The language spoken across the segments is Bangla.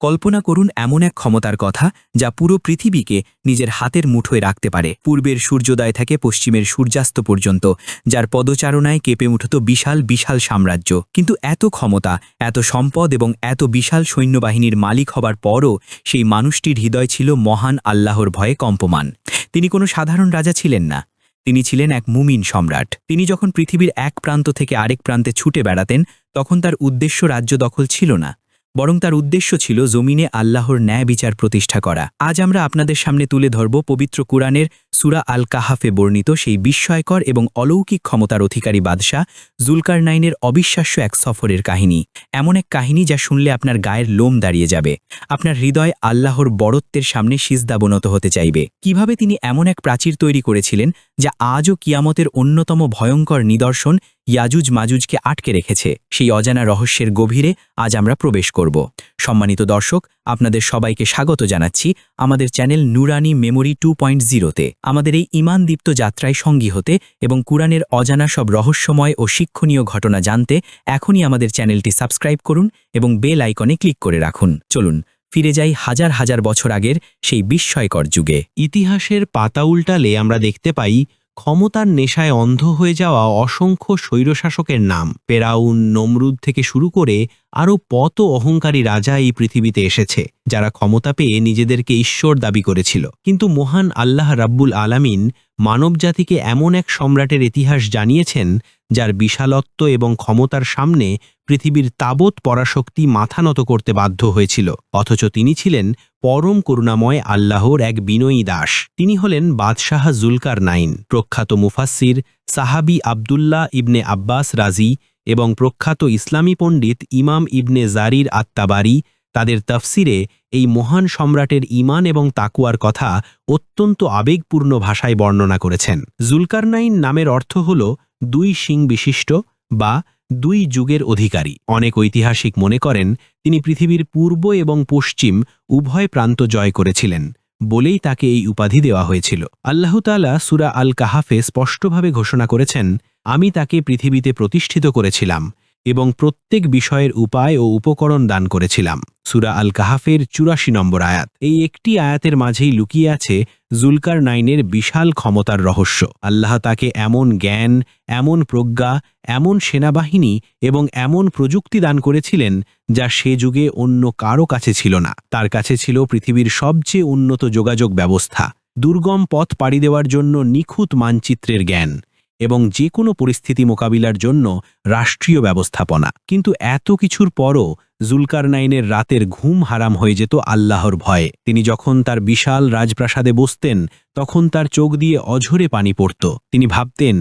কল্পনা করুন এমন এক ক্ষমতার কথা যা পুরো পৃথিবীকে নিজের হাতের মুঠোয় রাখতে পারে, পূর্বের সূর্যোদয় থেকে পশ্চিমের সূর্যাস্ত পর্যন্ত, যার পদচারণায় কেঁপে উঠত বিশাল বিশাল সাম্রাজ্য। কিন্তু এত ক্ষমতা, এত সম্পদ এবং এত বিশাল সৈন্যবাহিনীর মালিক হবার পরও সেই মানুষটির হৃদয় ছিল মহান আল্লাহর ভয়ে কম্পমান। তিনি কোনো সাধারণ রাজা ছিলেন না, তিনি ছিলেন এক মুমিন সম্রাট। তিনি যখন পৃথিবীর এক প্রান্ত থেকে আরেক প্রান্তে ছুটে বেড়াতেন, তখন তার উদ্দেশ্য রাজ্য দখল ছিল না, বরং তার উদ্দেশ্য ছিল জমিনে আল্লাহর ন্যায় বিচার প্রতিষ্ঠা করা। আজ আমরা আপনাদের সামনে তুলে ধরব পবিত্র কুরআনের সূরা আল কাহাফে বর্ণিত সেই বিস্ময়কর এবং অলৌকিক ক্ষমতার অধিকারী বাদশাহ জুলকারনাইনের অবিশ্বাস্য এক সফরের কাহিনী। এমন এক কাহিনী যা শুনলে আপনার গায়ের লোম দাঁড়িয়ে যাবে, আপনার হৃদয় আল্লাহর বড়ত্বের সামনে সিজদাবনত হতে চাইবে। কিভাবে তিনি এমন এক প্রাচীর তৈরি করেছিলেন যা আজও কিয়ামতের অন্যতম ভয়ঙ্কর নিদর্শন ইয়াজুজ মাজুজকে আটকে রেখেছে, সেই অজানা রহস্যের গভীরে আজ আমরা প্রবেশ করব। সম্মানিত দর্শক, আপনাদের সবাইকে স্বাগত জানাচ্ছি আমাদের চ্যানেল নুরানি মেমোরি 2.0-তে। আমাদের এই ঈমানদীপ্ত যাত্রায় সঙ্গী হতে এবং কুরআনের অজানা সব রহস্যময় ও শিক্ষণীয় ঘটনা জানতে এখনই আমাদের চ্যানেলটি সাবস্ক্রাইব করুন এবং বেল আইকনে ক্লিক করে রাখুন। চলুন ফিরে যাই হাজার হাজার বছর আগের সেই বিস্ময়কর যুগে। ইতিহাসের পাতা উল্টালে আমরা দেখতে পাই ক্ষমতার নেশায় অন্ধ হয়ে যাওয়া অসংখ্য স্বৈরশাসকের নাম। ফেরাউন, নমরুদ থেকে শুরু করে আরও কত অহংকারী রাজা এই পৃথিবীতে এসেছে, যারা ক্ষমতা পেয়ে নিজেদেরকে ঈশ্বর দাবি করেছিল। কিন্তু মহান আল্লাহ রাব্বুল আলামিন মানবজাতিকে এমন এক সম্রাটের ইতিহাস জানিয়েছেন যার বিশালত্ব এবং ক্ষমতার সামনে পৃথিবীর তাবৎ পরাশক্তি মাথা নত করতে বাধ্য হয়েছিল। অথচ তিনি ছিলেন পরম করুণাময় আল্লাহর এক বিনয়ী দাস। তিনি হলেন বাদশাহ জুলকারনাইন। প্রখ্যাত মুফাসসির সাহাবী আবদুল্লাহ ইবনে আব্বাস রাজি এবং প্রখ্যাত ইসলামী পণ্ডিত ইমাম ইবনে জারির আত-তাবারি তাদের তাফসিরে এই মহান সম্রাটের ঈমান এবং তাকওয়ার কথা অত্যন্ত আবেগপূর্ণ ভাষায় বর্ণনা করেছেন। জুলকারনাইন নামের অর্থ হল দুই শিং বিশিষ্ট বা দুই যুগের অধিকারী। অনেক ঐতিহাসিক মনে করেন তিনি পৃথিবীর পূর্ব এবং পশ্চিম উভয় প্রান্ত জয় করেছিলেন বলেই তাকে এই উপাধি দেওয়া হয়েছিল। আল্লাহ তাআলা সূরা আল কাহাফে স্পষ্টভাবে ঘোষণা করেছেন, আমি তাকে পৃথিবীতে প্রতিষ্ঠিত করেছিলাম এবং প্রত্যেক বিষয়ের উপায় ও উপকরণ দান করেছিলাম। সূরা আল কাহাফের ৮৪ নম্বর আয়াত। এই একটি আয়াতের মাঝেই লুকিয়ে আছে জুলকারনাইনের বিশাল ক্ষমতার রহস্য। আল্লাহ তাকে এমন জ্ঞান, এমন প্রজ্ঞা, এমন সেনাবাহিনী এবং এমন প্রযুক্তি দান করেছিলেন যা সে যুগে অন্য কারো কাছে ছিল না। তার কাছে ছিল পৃথিবীর সবচেয়ে উন্নত যোগাযোগ ব্যবস্থা, দুর্গম পথ পাড়ি দেওয়ার জন্য নিখুঁত মানচিত্রের জ্ঞান এবং যে কোনো পরিস্থিতি মোকাবিলার জন্য রাষ্ট্রীয় ব্যবস্থাপনা। কিন্তু এত কিছুর পরও জুলকারনাইনের রাতের ঘুম হারাম হয়ে যেত আল্লাহর ভয়ে। তিনি যখন তার বিশাল রাজপ্রাসাদে বসতেন, তখন তার চোখ দিয়ে অঝরে পানি পড়ত। তিনি ভাবতেন,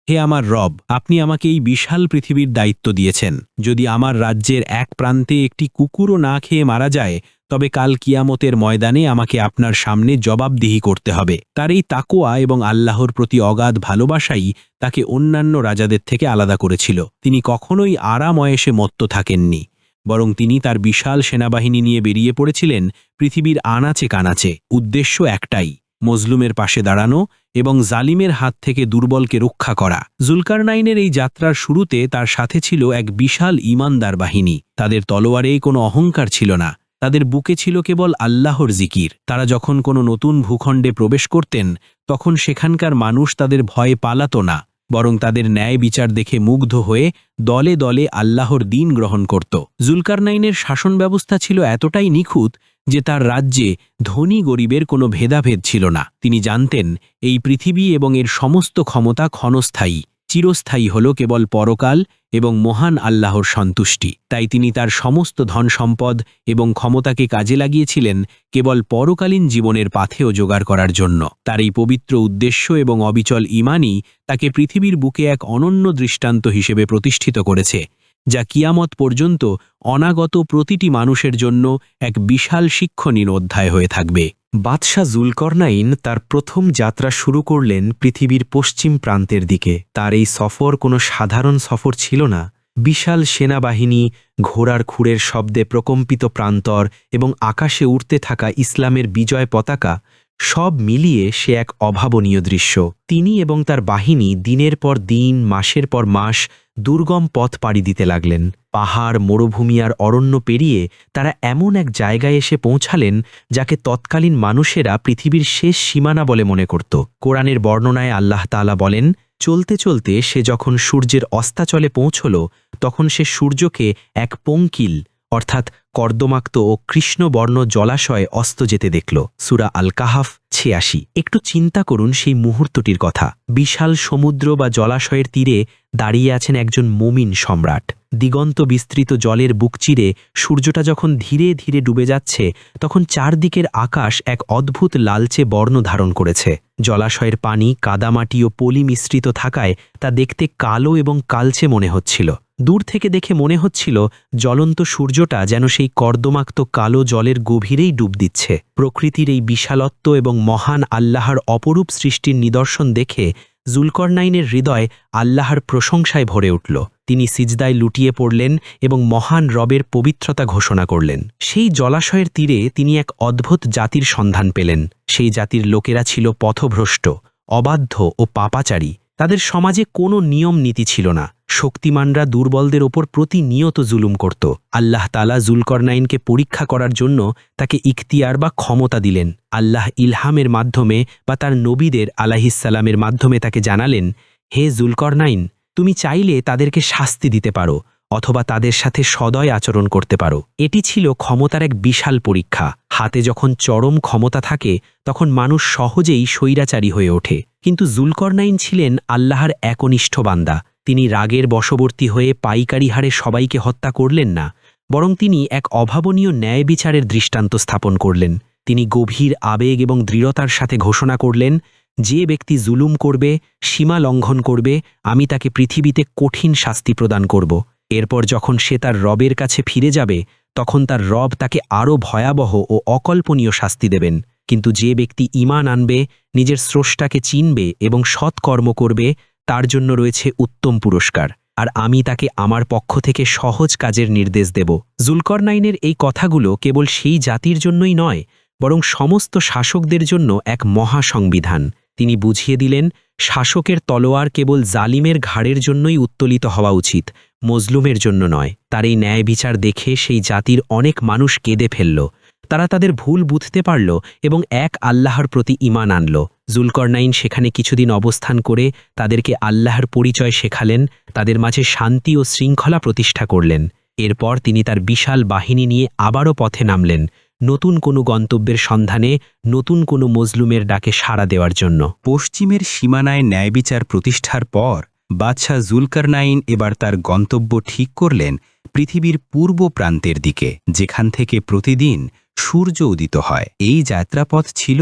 হে আমার রব, আপনি আমাকে এই বিশাল পৃথিবীর দায়িত্ব দিয়েছেন। যদি আমার রাজ্যের এক প্রান্তে একটি কুকুরও না খেয়ে মারা যায়, তবে কাল কিয়ামতের ময়দানে আমাকে আপনার সামনে জবাবদিহি করতে হবে। তার এই তাকওয়া এবং আল্লাহর প্রতি অগাধ ভালোবাসাই তাকে অন্যান্য রাজাদের থেকে আলাদা করেছিল। তিনি কখনোই আরাম-অয়েশে মত্ত থাকেননি, বরং তিনি তার বিশাল সেনাবাহিনী নিয়ে বেরিয়ে পড়েছিলেন পৃথিবীর আনাচে কানাচে। উদ্দেশ্য একটাই, মজলুমের পাশে দাঁড়ানো এবং জালিমের হাত থেকে দুর্বলকে রক্ষা করা। জুলকারনাইনের এই যাত্রার শুরুতে তার সাথে ছিল এক বিশাল ঈমানদার বাহিনী। তাদের তলোয়ারে কোনো অহংকার ছিল না, তাদের বুকে ছিল কেবল আল্লাহর জিকির। তারা যখন কোনো নতুন ভূখণ্ডে প্রবেশ করতেন, তখন সেখানকার মানুষ তাদের ভয়ে পালাত না, বরং তাদের ন্যায় বিচার দেখে মুগ্ধ হয়ে দলে দলে আল্লাহর দ্বীন গ্রহণ করত। জুলকারনাইনের শাসন ব্যবস্থা ছিল এতটাই নিখুঁত যে তার রাজ্যে ধনী গরিবের কোনো ভেদাভেদ ছিল না। তিনি জানতেন এই পৃথিবী এবং এর সমস্ত ক্ষমতা ক্ষণস্থায়ী, চিরস্থায়ী হল কেবল পরকাল এবং মহান আল্লাহর সন্তুষ্টি। তাই তিনি তার সমস্ত ধন সম্পদ এবং ক্ষমতাকে কাজে লাগিয়েছিলেন কেবল পরকালীন জীবনের পাথেয় জোগাড় করার জন্য। তার এই পবিত্র উদ্দেশ্য এবং অবিচল ঈমানই তাকে পৃথিবীর বুকে এক অনন্য দৃষ্টান্ত হিসেবে প্রতিষ্ঠিত করেছে, যা কিয়ামত পর্যন্ত অনাগত প্রতিটি মানুষের জন্য এক বিশাল শিক্ষণীয় অধ্যায় হয়ে থাকবে। বাদশাহ জুলকারনাইন তার প্রথম যাত্রা শুরু করলেন পৃথিবীর পশ্চিম প্রান্তের দিকে। তার এই সফর কোনো সাধারণ সফর ছিল না। বিশাল সেনাবাহিনী, ঘোড়ার খুরের শব্দে প্রকম্পিত প্রান্তর এবং আকাশে উড়তে থাকা ইসলামের বিজয় পতাকা, সব মিলিয়ে সে এক অভাবনীয় দৃশ্য। তিনি এবং তার বাহিনী দিনের পর দিন, মাসের পর মাস দুর্গম পথ পাড়ি দিতে লাগলেন। পাহাড়, মরুভূমি আর অরণ্য পেরিয়ে তারা এমন এক জায়গায় এসে পৌঁছালেন যাকে তৎকালীন মানুষেরা পৃথিবীর শেষ সীমানা বলে মনে করত। কোরআনের বর্ণনায় আল্লাহ তাআলা বলেন, চলতে চলতে সে যখন সূর্যের অস্তাচলে পৌঁছল তখন সে সূর্যকে এক পঙ্কিল অর্থাৎ কর্দমাক্ত ও কৃষ্ণবর্ণ জলাশয়ে অস্ত যেতে দেখল। সূরা আল কাহাফ ৮৬। একটু চিন্তা করুন সেই মুহূর্তটির কথা। বিশাল সমুদ্র বা জলাশয়ের তীরে দাঁড়িয়ে আছেন একজন মুমিন সম্রাট। দিগন্ত বিস্তৃত জলের বুক চিরে সূর্যটা যখন ধীরে ধীরে ডুবে যাচ্ছে তখন চারদিকের আকাশ এক অদ্ভুত লালচে বর্ণ ধারণ করেছে। জলাশয়ের পানি কাদামাটি ও পলি মিশ্রিত থাকায় তা দেখতে কালো এবং কালচে মনে হচ্ছিল। দূর থেকে দেখে মনে হচ্ছিল জ্বলন্ত সূর্যটা যেন সেই কর্দমাক্ত কালো জলের গভীরেই ডুব দিচ্ছে। প্রকৃতির এই বিশালত্ব এবং মহান আল্লাহর অপরূপ সৃষ্টির নিদর্শন দেখে জুলকরনাইনের হৃদয় আল্লাহর প্রশংসায় ভরে উঠল। তিনি সিজদায় লুটিয়ে পড়লেন এবং মহান রবের পবিত্রতা ঘোষণা করলেন। সেই জলাশয়ের তীরে তিনি এক অদ্ভুত জাতির সন্ধান পেলেন। সেই জাতির লোকেরা ছিল পথভ্রষ্ট, অবাধ্য ও পাপাচারী। তাদের সমাজে কোনো নিয়ম নীতি ছিল না। শক্তিমানরা দুর্বলদের ওপর প্রতিনিয়ত জুলুম করত। আল্লাহ তাআলা জুলকরনাইনকে পরীক্ষা করার জন্য তাকে ইখতিয়ার বা ক্ষমতা দিলেন। আল্লাহ ইলহামের মাধ্যমে বা তার নবীদের আলাইহিসসালামের মাধ্যমে তাকে জানালেন, হে জুলকরনাইন, তুমি চাইলে তাদেরকে শাস্তি দিতে পারো অথবা তাদের সাথে সদয় আচরণ করতে পারো। এটি ছিল ক্ষমতার এক বিশাল পরীক্ষা। হাতে যখন চরম ক্ষমতা থাকে তখন মানুষ সহজেই স্বৈরাচারী হয়ে ওঠে। কিন্তু জুলকরনাইন ছিলেন আল্লাহর একনিষ্ঠ বান্দা। তিনি রাগের বশবর্তী হয়ে পাইকারি হারে সবাইকে হত্যা করলেন না, বরং তিনি এক অভাবনীয় ন্যায় বিচারের দৃষ্টান্ত স্থাপন করলেন। তিনি গভীর আবেগ এবং দৃঢ়তার সাথে ঘোষণা করলেন, যে ব্যক্তি জুলুম করবে, সীমা লঙ্ঘন করবে, আমি তাকে পৃথিবীতে কঠিন শাস্তি প্রদান করব। এরপর যখন সে তার রবের কাছে ফিরে যাবে তখন তার রব তাকে আরও ভয়াবহ ও অকল্পনীয় শাস্তি দেবেন। কিন্তু যে ব্যক্তি ঈমান আনবে, নিজের স্রষ্টাকে চিনবে এবং সৎকর্ম করবে, তার জন্য রয়েছে উত্তম পুরস্কার, আর আমি তাকে আমার পক্ষ থেকে সহজ কাজের নির্দেশ দেব। জুলকরনাইনের এই কথাগুলো কেবল সেই জাতির জন্যই নয়, বরং সমস্ত শাসকদের জন্য এক মহা সংবিধান। তিনি বুঝিয়ে দিলেন, শাসকের তলোয়ার কেবল জালিমের ঘাড়ের জন্যই উত্তোলিত হওয়া উচিত, মজলুমের জন্য নয়। তার এই ন্যায় বিচার দেখে সেই জাতির অনেক মানুষ কেঁদে ফেলল। তারা তাদের ভুল বুঝতে পারল এবং এক আল্লাহর প্রতি ঈমান আনল। জুলকরনাইন সেখানে কিছুদিন অবস্থান করে তাদেরকে আল্লাহর পরিচয় শেখালেন, তাদের মাঝে শান্তি ও শৃঙ্খলা প্রতিষ্ঠা করলেন। এরপর তিনি তার বিশাল বাহিনী নিয়ে আবারও পথে নামলেন, নতুন কোনো গন্তব্যের সন্ধানে, নতুন কোনো মজলুমের ডাকে সাড়া দেওয়ার জন্য। পশ্চিমের সীমানায় ন্যায়বিচার প্রতিষ্ঠার পর বাদশাহ জুলকরনাইন এবার তার গন্তব্য ঠিক করলেন পৃথিবীর পূর্ব প্রান্তের দিকে, যেখান থেকে প্রতিদিন সূর্য উদিত হয়। এই যাত্রাপথ ছিল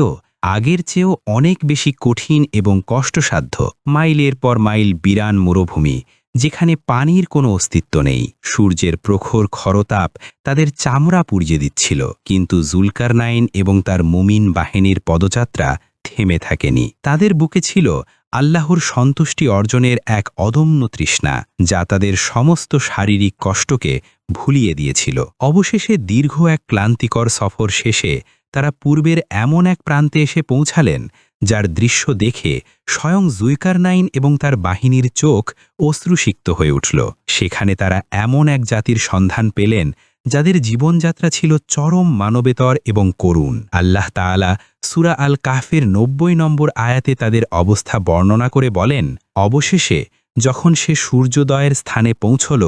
আগের চেয়েও অনেক বেশি কঠিন এবং কষ্টসাধ্য। মাইলের পর মাইল বিরান মরুভূমি, যেখানে পানির কোনো অস্তিত্ব নেই। সূর্যের প্রখর খরতাপ তাদের চামড়া পুড়িয়ে দিচ্ছিল, কিন্তু জুলকরনাইন এবং তার মুমিন বাহিনীর পদযাত্রা থেমে থাকেনি। তাদের বুকে ছিল আল্লাহর সন্তুষ্টি অর্জনের এক অদম্য তৃষ্ণা, যা তাদের সমস্ত শারীরিক কষ্টকে ভুলিয়ে দিয়েছিল। অবশেষে দীর্ঘ এক ক্লান্তিকর সফর শেষে তারা পূর্বের এমন এক প্রান্তে এসে পৌঁছালেন যার দৃশ্য দেখে স্বয়ং জুলকরনাইন এবং তার বাহিনীর চোখ অশ্রুসিক্ত হয়ে উঠল। সেখানে তারা এমন এক জাতির সন্ধান পেলেন যাদের জীবনযাত্রা ছিল চরম মানবেতর এবং করুণ। আল্লাহ তাআলা সূরা আল কাহফের ৯০ নম্বর আয়াতে তাদের অবস্থা বর্ণনা করে বলেন, অবশেষে যখন সে সূর্যোদয়ের স্থানে পৌঁছল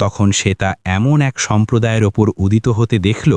তখন সে তা এমন এক সম্প্রদায়ের ওপর উদিত হতে দেখল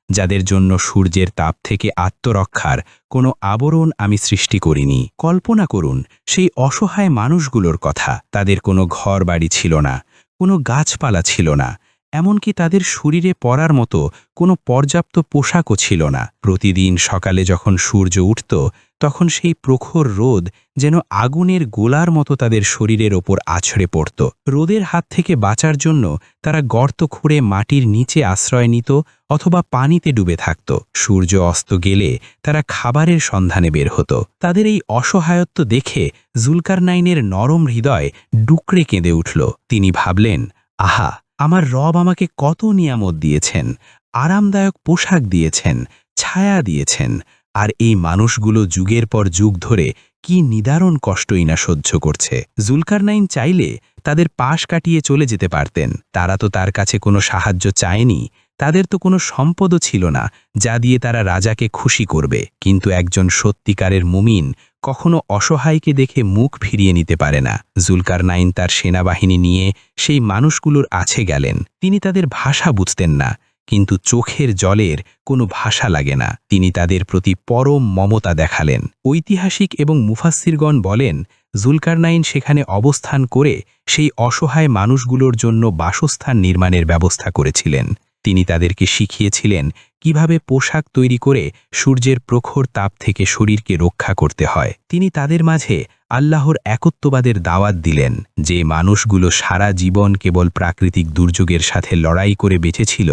যাদের জন্য সূর্যের তাপ থেকে আত্মরক্ষার কোনো আবরণ আমি সৃষ্টি করিনি। কল্পনা করুন সেই অসহায় মানুষগুলোর কথা। তাদের কোনো ঘর বাড়ি ছিল না, কোনো গাছপালা ছিল না, এমনকি তাদের শরীরে পরার মতো কোনো পর্যাপ্ত পোশাকও ছিল না। প্রতিদিন সকালে যখন সূর্য উঠত তখন সেই প্রখর রোদ যেন আগুনের গোলার মতো তাদের শরীরের ওপর আছড়ে পড়ত। রোদের হাত থেকে বাঁচার জন্য তারা গর্ত খুঁড়ে মাটির নিচে আশ্রয় নিত অথবা পানিতে ডুবে থাকত। সূর্য অস্ত গেলে তারা খাবারের সন্ধানে বের হতো। তাদের এই অসহায়ত্ব দেখে জুলকরনাইনের নরম হৃদয় ডুকরে কেঁদে উঠল। তিনি ভাবলেন, আহা, আমার রব আমাকে কত নিয়ামত দিয়েছেন, আরামদায়ক পোশাক দিয়েছেন, ছায়া দিয়েছেন, আর এই মানুষগুলো যুগের পর যুগ ধরে কি নিদারুণ কষ্টই না সহ্য করছে। জুলকারনাইন চাইলে তাদের পাশ কাটিয়ে চলে যেতে পারতেন। তারা তো তার কাছে কোনো সাহায্য চায়নি, তাদের তো কোনো সম্পদও ছিল না যা দিয়ে তারা রাজাকে খুশি করবে। কিন্তু একজন সত্যিকারের মুমিন কখনো অসহায়কে দেখে মুখ ফিরিয়ে নিতে পারে না। জুলকারনাইন তার সেনাবাহিনী নিয়ে সেই মানুষগুলোর আছে গেলেন। তিনি তাদের ভাষা বুঝতেন না, কিন্তু চোখের জলের কোনো ভাষা লাগে না। তিনি তাদের প্রতি পরম মমতা দেখালেন। ঐতিহাসিক এবং মুফাসসিরগণ বলেন, জুলকারনাইন সেখানে অবস্থান করে সেই অসহায় মানুষগুলোর জন্য বাসস্থান নির্মাণের ব্যবস্থা করেছিলেন। তিনি তাদেরকে শিখিয়েছিলেন কিভাবে পোশাক তৈরি করে সূর্যের প্রখর তাপ থেকে শরীরকে রক্ষা করতে হয়। তিনি তাদের মাঝে আল্লাহর একত্ববাদের দাওয়াত দিলেন। যে মানুষগুলো সারা জীবন কেবল প্রাকৃতিক দুর্যোগের সাথে লড়াই করে বেঁচেছিল,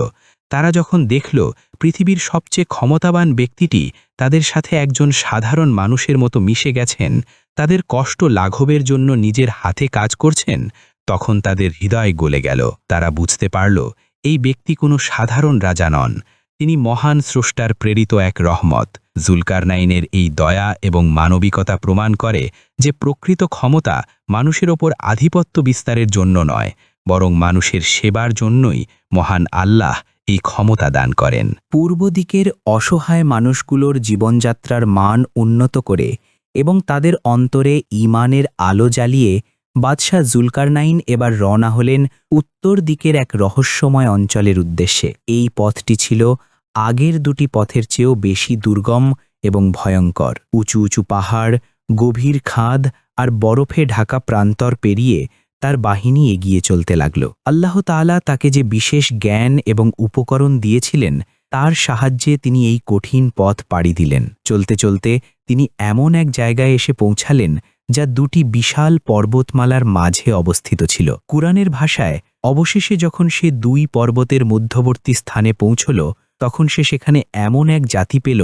তারা যখন দেখল পৃথিবীর সবচেয়ে ক্ষমতাবান ব্যক্তিটি তাদের সাথে একজন সাধারণ মানুষের মতো মিশে গেছেন, তাদের কষ্ট লাঘবের জন্য নিজের হাতে কাজ করছেন, তখন তাদের হৃদয় গলে গেল। তারা বুঝতে পারল এই ব্যক্তি কোনো সাধারণ রাজা নন, তিনি মহান স্রষ্টার প্রেরিত এক রহমত। জুলকারনাইনের এই দয়া এবং মানবিকতা প্রমাণ করে যে প্রকৃত ক্ষমতা মানুষের ওপর আধিপত্য বিস্তারের জন্য নয়, বরং মানুষের সেবার জন্যই মহান আল্লাহ এই ক্ষমতা দান করেন। পূর্ব দিকের অসহায় মানুষগুলোর জীবনযাত্রার মান উন্নত করে এবং তাদের অন্তরে ঈমানের আলো জ্বালিয়ে বাদশাহ জুলকারনাইন এবার রওনা হলেন উত্তর দিকের এক রহস্যময় অঞ্চলের উদ্দেশ্যে। এই পথটি ছিল আগের দুটি পথের চেয়েও বেশি দুর্গম এবং ভয়ঙ্কর। উঁচু উঁচু পাহাড়, গভীর খাদ আর বরফে ঢাকা প্রান্তর পেরিয়ে তার বাহিনী এগিয়ে চলতে লাগল। আল্লাহ তাআলা তাকে যে বিশেষ জ্ঞান এবং উপকরণ দিয়েছিলেন, তার সাহায্যে তিনি এই কঠিন পথ পাড়ি দিলেন। চলতে চলতে তিনি এমন এক জায়গায় এসে পৌঁছালেন যা দুটি বিশাল পর্বতমালার মাঝে অবস্থিত ছিল। কুরআনের ভাষায় অবশেষে যখন সে দুই পর্বতের মধ্যবর্তী স্থানে পৌঁছল, তখন সে সেখানে এমন এক জাতি পেল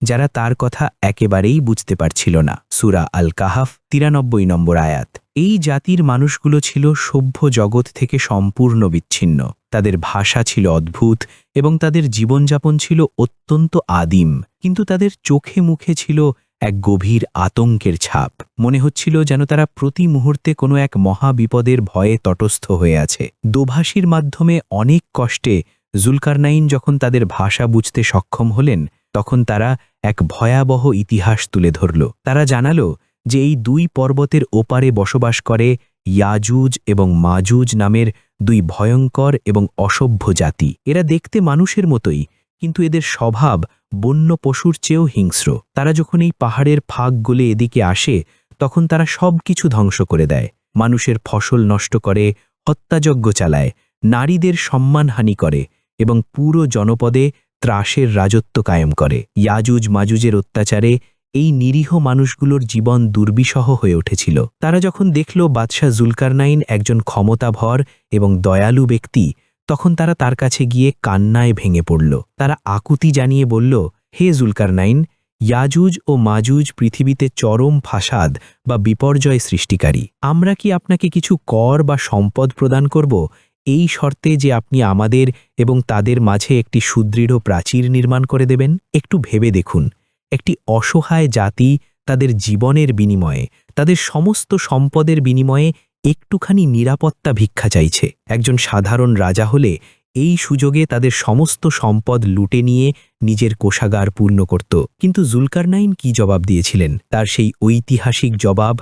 যারা তার কথা একেবারেই বুঝতে পারছিল না। সূরা আল কাহাফ ৯৩ নম্বর আয়াত। এই জাতির মানুষগুলো ছিল সভ্য জগৎ থেকে সম্পূর্ণ বিচ্ছিন্ন। তাদের ভাষা ছিল অদ্ভুত এবং তাদের জীবনযাপন ছিল অত্যন্ত আদিম, কিন্তু তাদের চোখে মুখে ছিল এক গভীর আতঙ্কের ছাপ। মনে হচ্ছিল যেন তারা প্রতি মুহূর্তে কোনো এক মহাবিপদের ভয়ে তটস্থ হয়ে আছে। দোভাষীর মাধ্যমে অনেক কষ্টে জুলকারনাইন যখন তাদের ভাষা বুঝতে সক্ষম হলেন, তখন তারা এক ভয়াবহ ইতিহাস তুলে ধরল। তারা জানালো যে এই দুই পর্বতের ওপারে বসবাস করে ইয়াজুজ এবং মাজুজ নামের দুই ভয়ঙ্কর এবং অসভ্য জাতি। এরা দেখতে মানুষের মতোই, কিন্তু এদের স্বভাব বন্য পশুর চেয়েও হিংস্র। তারা যখন এই পাহাড়ের ফাঁক গলে এদিকে আসে, তখন তারা সব কিছু ধ্বংস করে দেয়। মানুষের ফসল নষ্ট করে, হত্যাযজ্ঞ চালায়, নারীদের সম্মানহানি করে এবং পুরো জনপদে ত্রাসের রাজত্ব কায়েম করে। ইয়াজুজ মাজুজের অত্যাচারে এই নিরীহ মানুষগুলোর জীবন দুর্বিষহ হয়ে উঠেছিল। তারা যখন দেখল বাদশাহ জুলকারনাইন একজন ক্ষমতাভর এবং দয়ালু ব্যক্তি, তখন তারা তার কাছে গিয়ে কান্নায় ভেঙে পড়ল। তারা আকুতি জানিয়ে বলল, হে জুলকারনাইন, ইয়াজুজ ও মাজুজ পৃথিবীতে চরম ফাসাদ বা বিপর্যয় সৃষ্টিকারী। আমরা কি আপনাকে কিছু কর বা সম্পদ প্রদান করব, এই শর্তে যে আপনি আমাদের এবং তাদের মাঝে একটি সুদৃঢ় প্রাচীর নির্মাণ করে দেবেন? একটু ভেবে দেখুন, একটি অসহায় জাতি তাদের জীবনের বিনিময়ে, তাদের সমস্ত সম্পদের বিনিময়ে একটুখানি নিরাপত্তা ভিক্ষা চাইছে। একজন সাধারণ রাজা হলে এই সুযোগে তাদের সমস্ত সম্পদ লুটে নিয়ে নিজের কোষাগার পূর্ণ করত। কিন্তু জুলকারনাইন কি জবাব দিয়েছিলেন? তার সেই ঐতিহাসিক জবাব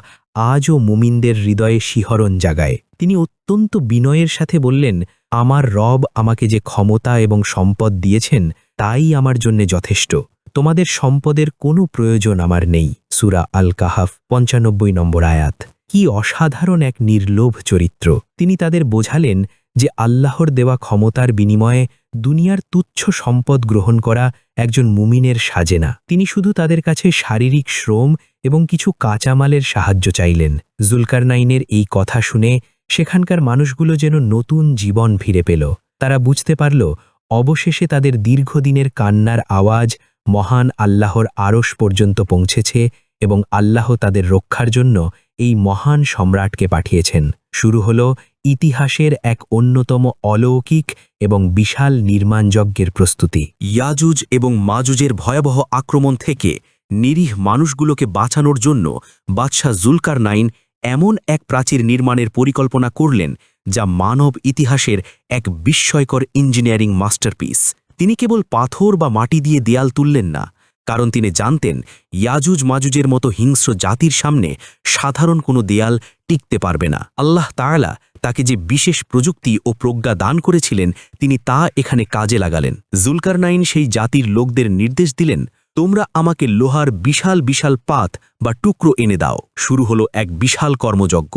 আজও মুমিনদের হৃদয়ে শিহরণ জাগায়। তিনি অত্যন্ত বিনয়ের সাথে বললেন, আমার রব আমাকে যে ক্ষমতা এবং সম্পদ দিয়েছেন তাই আমার জন্য যথেষ্ট। তোমাদের সম্পদের কোনো প্রয়োজন আমার নেই। সূরা আল কাহাফ ৯৫ নম্বর আয়াত। কি অসাধারণ এক নির্লোভ চরিত্র! তিনি তাদের বোঝালেন যে আল্লাহর দেওয়া ক্ষমতার বিনিময়ে দুনিয়ার তুচ্ছ সম্পদ গ্রহণ করা একজন মুমিনের সাজে না। তিনি শুধু তাদের কাছে শারীরিক শ্রম এবং কিছু কাঁচামালের সাহায্য চাইলেন। জুলকারনাইনের এই কথা শুনে সেখানকার মানুষগুলো যেন নতুন জীবন ফিরে পেল। তারা বুঝতে পারল অবশেষে তাদের দীর্ঘদিনের কান্নার আওয়াজ মহান আল্লাহর আরশ পর্যন্ত পৌঁছেছে এবং আল্লাহ তাদের রক্ষার জন্য এই মহান সম্রাটকে পাঠিয়েছেন। শুরু হল ইতিহাসের এক অন্যতম অলৌকিক এবং বিশাল নির্মাণযজ্ঞের প্রস্তুতি। ইয়াজুজ এবং মাজুজের ভয়াবহ আক্রমণ থেকে নিরীহ মানুষগুলোকে বাঁচানোর জন্য বাদশাহ জুলকারনাইন এমন এক প্রাচীর নির্মাণের পরিকল্পনা করলেন যা মানব ইতিহাসের এক বিস্ময়কর ইঞ্জিনিয়ারিং মাস্টারপিস। তিনি কেবল পাথর বা মাটি দিয়ে দেয়াল তুললেন না, কারণ তিনি জানতেন ইয়াজুজ মাজুজের মতো হিংস্র জাতির সামনে সাধারণ কোনো দেয়াল টিকতে পারবে না। আল্লাহ তাআলা তাকে যে বিশেষ প্রযুক্তি ও প্রজ্ঞা দান করেছিলেন, তিনি তা এখানে কাজে লাগালেন। জুলকারনাইন সেই জাতির লোকদের নির্দেশ দিলেন, তোমরা আমাকে লোহার বিশাল বিশাল পাত বা টুকরো এনে দাও। শুরু হলো এক বিশাল কর্মযজ্ঞ।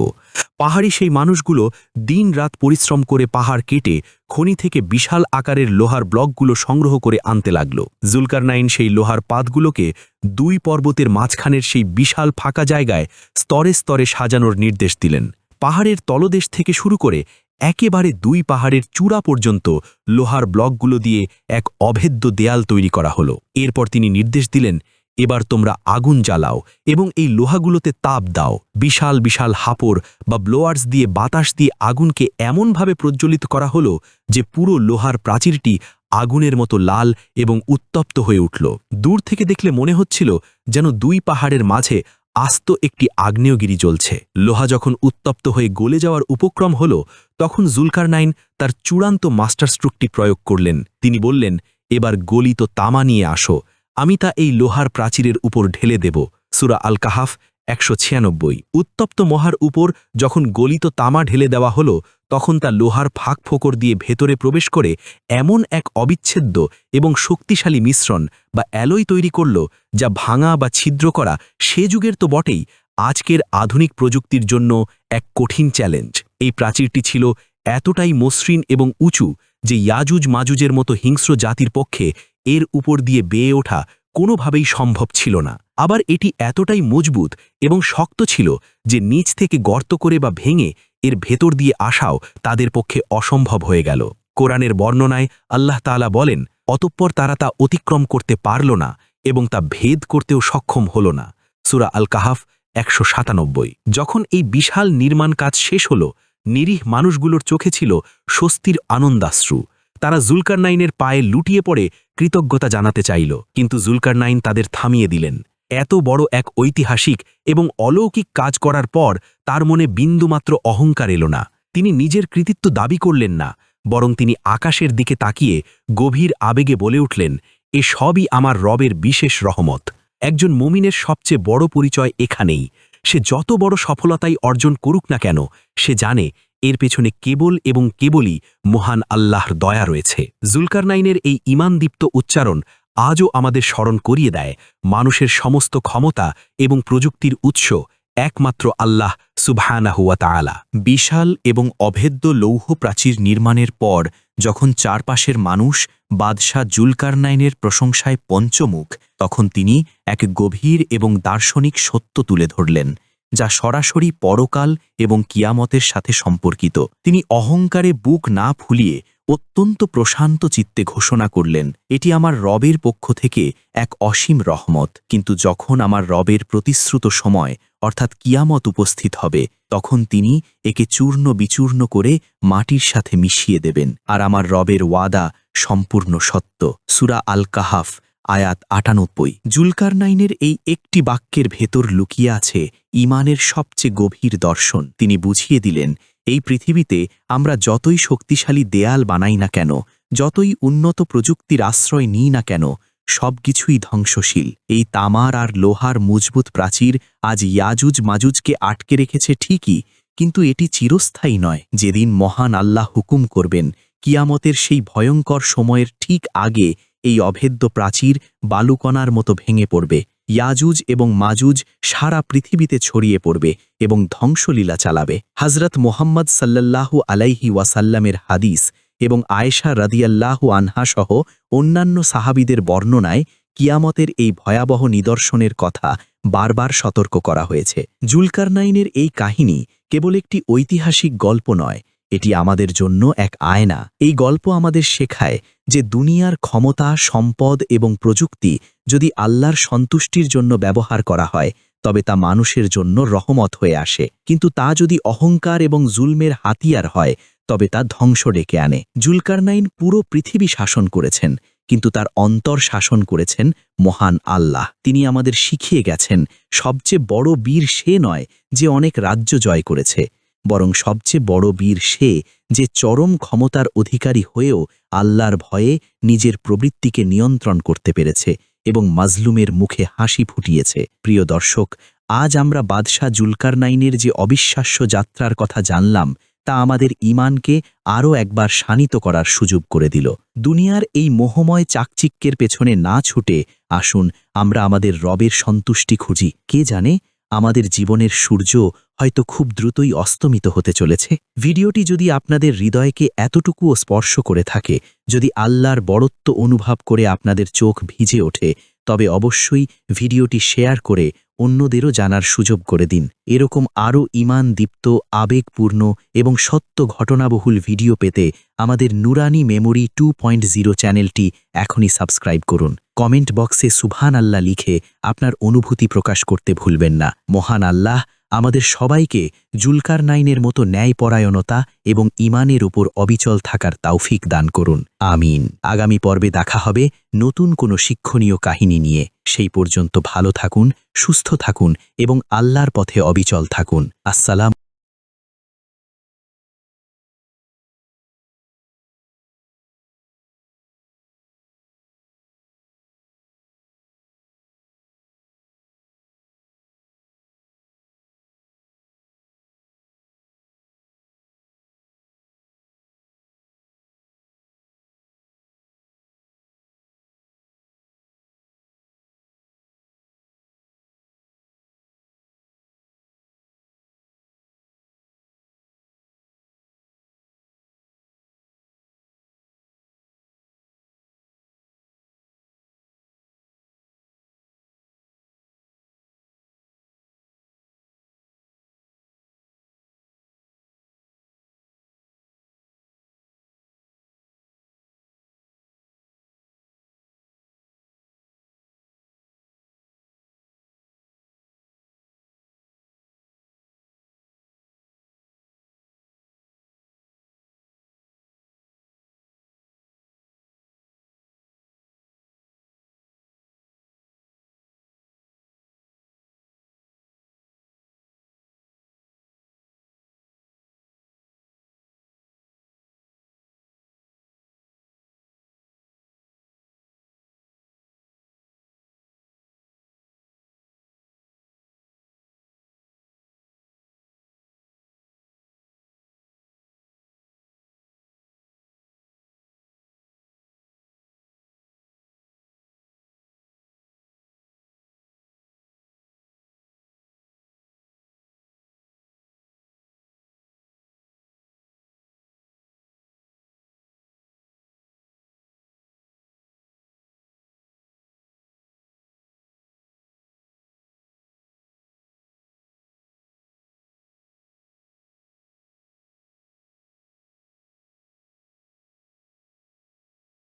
পাহাড়ি সেই মানুষগুলো দিন-রাত পরিশ্রম করে পাহাড় কেটে খনি থেকে বিশাল আকারের লোহার ব্লকগুলো সংগ্রহ করে আনতে লাগল। জুলকারনাইন সেই লোহার পাতগুলোকে দুই পর্বতের মাঝখানের সেই বিশাল ফাঁকা জায়গায় স্তরে স্তরে সাজানোর নির্দেশ দিলেন। পাহাড়ের তলদেশ থেকে শুরু করে একেবারে দুই পাহাড়ের চূড়া পর্যন্ত লোহার ব্লকগুলো দিয়ে এক অভেদ্য দেয়াল তৈরি করা হলো। এরপর তিনি নির্দেশ দিলেন, এবার তোমরা আগুন জ্বালাও এবং এই লোহাগুলোতে তাপ দাও। বিশাল বিশাল হাপড় বা ব্লোয়ার্স দিয়ে বাতাস দিয়ে আগুনকে এমনভাবে প্রজ্বলিত করা হলো যে পুরো লোহার প্রাচীরটি আগুনের মতো লাল এবং উত্তপ্ত হয়ে উঠল। দূর থেকে দেখলে মনে হচ্ছিল যেন দুই পাহাড়ের মাঝে আস্ত একটি আগ্নেয়গিরি জ্বলছে। লোহা যখন উত্তপ্ত হয়ে গলে যাওয়ার উপক্রম হল, তখন জুলকারনাইন তার চূড়ান্ত মাস্টারস্ট্রোকটি প্রয়োগ করলেন। তিনি বললেন, এবার গলিত তামা নিয়ে আসো, আমি তা এই লোহার প্রাচীরের উপর ঢেলে দেব। সূরা আল কাহাফ 196। উত্তপ্ত মহার উপর যখন গলিত তামা ঢেলে দেওয়া হলো, তখন তা লোহার ফাঁক ফোকর দিয়ে ভেতরে প্রবেশ করে এমন এক অবিচ্ছেদ্য এবং শক্তিশালী মিশ্রণ বা অ্যালয় তৈরি করল, যা ভাঙা বা ছিদ্র করা সে যুগের তো বটেই, আজকের আধুনিক প্রযুক্তির জন্য এক কঠিন চ্যালেঞ্জ। এই প্রাচীরটি ছিল এতটাই মসৃণ এবং উঁচু যে ইয়াজুজ মাজুজের মতো হিংস্র জাতির পক্ষে এর উপর দিয়ে বেয়ে ওঠা কোনোভাবেই সম্ভব ছিল না। আবার এটি এতটাই মজবুত এবং শক্ত ছিল যে নিচ থেকে গর্ত করে বা ভেঙে এর ভেতর দিয়ে আসাও তাদের পক্ষে অসম্ভব হয়ে গেল। কোরআনের বর্ণনায় আল্লাহ তাআলা বলেন, অতঃপর তারা তা অতিক্রম করতে পারল না এবং তা ভেদ করতেও সক্ষম হল না। সূরা আল কাহাফ 197। যখন এই বিশাল নির্মাণ কাজ শেষ হল, নিরীহ মানুষগুলোর চোখে ছিল স্বস্তির আনন্দাশ্রু। তারা জুলকারনাইনের পায়ে লুটিয়ে পড়ে কৃতজ্ঞতা জানাতে চাইল, কিন্তু জুলকারনাইন তাদের থামিয়ে দিলেন। এত বড় এক ঐতিহাসিক এবং অলৌকিক কাজ করার পর তার মনে বিন্দুমাত্র অহংকার এলো না। তিনি নিজের কৃতিত্ব দাবি করলেন না, বরং তিনি আকাশের দিকে তাকিয়ে গভীর আবেগে বলে উঠলেন, এ সবই আমার রবের বিশেষ রহমত। একজন মুমিনের সবচেয়ে বড় পরিচয় এখানেই। সে যত বড় সফলতাই অর্জন করুক না কেন, সে জানে এর পেছনে কেবল এবং কেবলই মহান আল্লাহর দয়া রয়েছে। জুলকারনাইনের এই ঈমানদীপ্ত উচ্চারণ আজও আমাদের স্মরণ করিয়ে দেয়, মানুষের সমস্ত ক্ষমতা এবং প্রযুক্তির উৎস একমাত্র আল্লাহ সুবহানাহু ওয়া তাআলা। বিশাল এবং অভেদ্য লৌহ প্রাচীর নির্মাণের পর যখন চারপাশের মানুষ বাদশাহ জুলকারনাইনের প্রশংসায় পঞ্চমুখ, তখন তিনি এক গভীর এবং দার্শনিক সত্য তুলে ধরলেন, যা সরাসরি পরকাল এবং কিয়ামতের সাথে সম্পর্কিত। তিনি অহংকারে বুক না ফুলিয়ে অত্যন্ত প্রশান্ত চিত্তে ঘোষণা করলেন, এটি আমার রবের পক্ষ থেকে এক অসীম রহমত, কিন্তু যখন আমার রবের প্রতিশ্রুত সময় অর্থাৎ কিয়ামত উপস্থিত হবে, তখন তিনি একে চূর্ণ বিচূর্ণ করে মাটির সাথে মিশিয়ে দেবেন। আর আমার রবের ওয়াদা সম্পূর্ণ সত্য। সূরা আল কাহাফ আয়াত ৯৮। জুলকারনাইনের এই একটি বাক্যের ভেতর লুকিয়ে আছে ঈমানের সবচেয়ে গভীর দর্শন। তিনি বুঝিয়ে দিলেন, এই পৃথিবীতে আমরা যতই শক্তিশালী দেয়াল বানাই না কেন, যতই উন্নত প্রযুক্তির আশ্রয় নিই না কেন, সবকিছুই ধ্বংসশীল। এই তামার আর লোহার মজবুত প্রাচীর আজ ইয়াজুজ মাজুজকে আটকে রেখেছে ঠিকই, কিন্তু এটি চিরস্থায়ী নয়। যেদিন মহান আল্লাহ হুকুম করবেন, কিয়ামতের সেই ভয়ঙ্কর সময়ের ঠিক আগে এই অভেদ্য প্রাচীর বালুকণার মতো ভেঙে পড়বে। ইয়াজুজ এবং মাজুজ সারা পৃথিবীতে ছড়িয়ে পড়বে এবং ধ্বংসলীলা চালাবে। হযরত মুহাম্মদ সাল্লাল্লাহু আলাইহি ওয়াসাল্লামের হাদিস এবং আয়েশা রাদিয়াল্লাহু আনহা সহ অন্যান্য সাহাবীদের বর্ণনায় কিয়ামতের এই ভয়াবহ নিদর্শনের কথা বারবার সতর্ক করা হয়েছে। জুলকারনাইনের এই কাহিনী কেবল একটি ঐতিহাসিক গল্প নয়, এটি আমাদের জন্য এক আয়না। এই গল্প আমাদের শেখায় যে দুনিয়ার ক্ষমতা, সম্পদ এবং প্রযুক্তি যদি আল্লাহর সন্তুষ্টির জন্য ব্যবহার করা হয়, তবে তা মানুষের জন্য রহমত হয়ে আসে। কিন্তু তা যদি অহংকার এবং জুলমের হাতিয়ার হয়, তবে তা ধ্বংস ডেকে আনে। জুলকারনাইন পুরো পৃথিবী শাসন করেছেন, কিন্তু তার অন্তর শাসন করেছেন মহান আল্লাহ। তিনি আমাদের শিখিয়ে গেছেন সবচেয়ে বড় বীর সে নয় যে অনেক রাজ্য জয় করেছে, বরং সবচেয়ে বড় বীর সে যে চরম ক্ষমতার অধিকারী হয়েও আল্লাহর ভয়ে নিজের প্রবৃত্তিকে নিয়ন্ত্রণ করতে পেরেছে এবং মাজলুমের মুখে হাসি ফুটিয়েছে। প্রিয় দর্শক, আজ আমরা বাদশাহ জুলকারনাইনের যে অবিশ্বাস্য যাত্রার কথা জানলাম তা আমাদের ঈমানকে আরও একবার শানিত করার সুযোগ করে দিল। দুনিয়ার এই মোহময় চাকচিক্যের পেছনে না ছুটে আসুন আমরা আমাদের রবের সন্তুষ্টি খুঁজি। কে জানে, আমাদের জীবনের সূর্য হয়তো খুব দ্রুতই অস্তমিত হতে চলেছে। ভিডিওটি যদি আপনাদের হৃদয়কে এতটুকুও স্পর্শ করে থাকে, যদি আল্লাহর বড়ত্ব অনুভব করে আপনাদের চোখ ভিজে ওঠে, তবে অবশ্যই ভিডিওটি শেয়ার করে অন্যদেরও জানার সুযোগ করে দিন। এরকম আরও ঈমান-দীপ্ত, আবেগপূর্ণ এবং সত্য ঘটনাবহুল ভিডিও পেতে আমাদের নুরানি মেমোরি 2.0 চ্যানেলটি এখনই সাবস্ক্রাইব করুন। কমেন্ট বক্সে সুবহানাল্লাহ লিখে আপনার অনুভূতি প্রকাশ করতে ভুলবেন না। মহান আল্লাহ আমাদের সবাইকে জুলকারনাইনের মতো ন্যায়পরায়ণতা এবং ঈমানের উপর অবিচল থাকার তৌফিক দান করুন। আমিন। আগামী পর্বে দেখা হবে নতুন কোনো শিক্ষণীয় কাহিনী নিয়ে। সেই পর্যন্ত ভালো থাকুন, সুস্থ থাকুন এবং আল্লাহর পথে অবিচল থাকুন। আসসালাম।